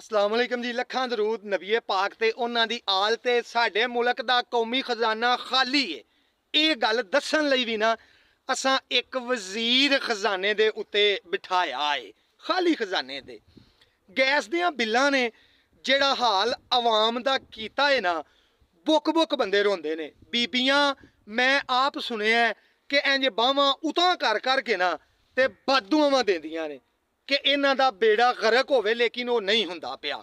अस्सलाम वालेकुम जी। लखां दरूद नबीए पाक ते उन्हां दी आल ते साडे मुल्क दा कौमी खजाना खाली है। ये गल दस्सण लई भी ना असां एक वजीर खजाने दे उत्ते बिठाया है, खाली खजाने दे। गैस दियां बिल्लां ने जेड़ा हाल आवाम दा कीता है ना, बुक बुक बंदे रोंदे ने। बीबियां मैं आप सुनिया कि इंज बाहवां उतां कर कर के ना ते बददुआवां देंदियां ने कि इन्हां दा बेड़ा गरक होवे, लेकिन वो नहीं हुंदा पिया।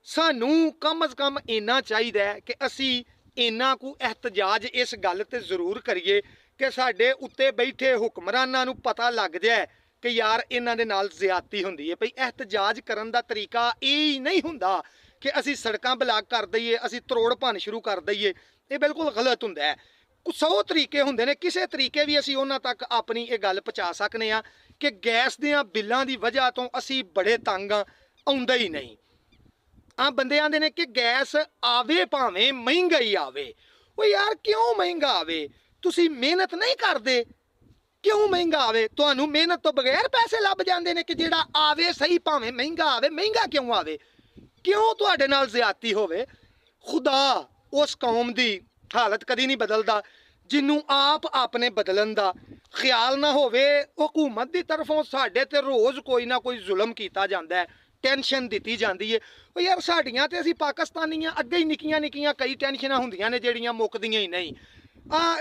सानू कम अज कम इन्ना चाहिए कि असी इन्ना को एहतजाज इस गल ते जरूर करिए कि साडे उत्ते बैठे हुक्मरानां नू पता लग जाए कि यार इन्हां दे नाल ज़्यादती हुंदी है। भई एहतजाज करन दा तरीका ये नहीं हुंदा कि असी सड़कां ब्लाक कर दईए, असी तरोड़ भन शुरू कर दईए। ये बिल्कुल गलत हुंदा है। 100 तरीके हुंदे ने, किसी तरीके भी असी उन्हां तक अपनी ये गल पहुँचा सकने आ कि गैस दियां बिल्लां दी वजह तो असी बड़े तंग आउंदा ही नहीं। बंदे आंदे ने कि गैस आवे भावें महंगाई आवे। वो यार क्यों महंगा आवे? तुसी मेहनत नहीं करदे, क्यों महंगा आवे? तुहानू मेहनत तो बगैर पैसे लभ जांदे ने कि जेड़ा आवे सही भावें महंगा आवे। महंगा क्यों आवे? क्यों तुहाडे नाल ज़्यादती होवे? खुदा उस कौम दी हालत कदी नहीं बदलदा जिन्नू आप अपने बदलन दा ख्याल ना होवे। हुकूमत दी तरफों साडे ते रोज़ कोई ना कोई जुल्म कीता जांदा है, टेंशन दित्ती जांदी है। ओ यार साडियां ते असी पाकिस्तानियां अगे ही निक्कियां निक्कियां कई टेंशनां हुंदियां ने जेड़ियां मुकदियां ही नहीं।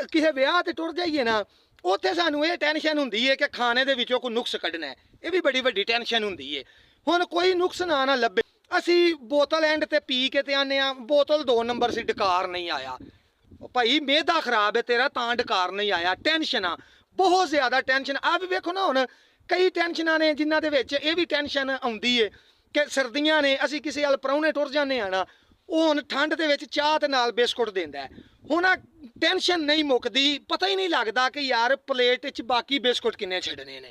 किसे विआह ते टुर जाइए ना, उत्थे सानू ये टेंशन हुंदी है कि खाने दे विचों कोई नुक्स कड्ढना है। ये भी बड़ी वड्डी टेंशन हुंदी है। हुण कोई नुक्स ना लभे, असी बोतल एंड ते पी के ते आने बोतल 2 नंबर सी, डकार नहीं आया। भाई मेदा खराब है तेरा, तां डकार नहीं आया। टेंशन बहुत ज़्यादा टेंशन। अब वेखो ना हुण कई टेंशनां ने जिन्हां दे विच ये भी टेंशन आउंदी है कि सर्दियां ने, असी किसी अल परौने टुर जाने आ ना, वो हुण ठंड दे विच चाह ते नाल बिस्कुट देंदा है। हुण टेंशन नहीं मुकदी, पता ही नहीं लगदा कि यार प्लेट च बाकी बिस्कुट किन्ने छड्डने ने।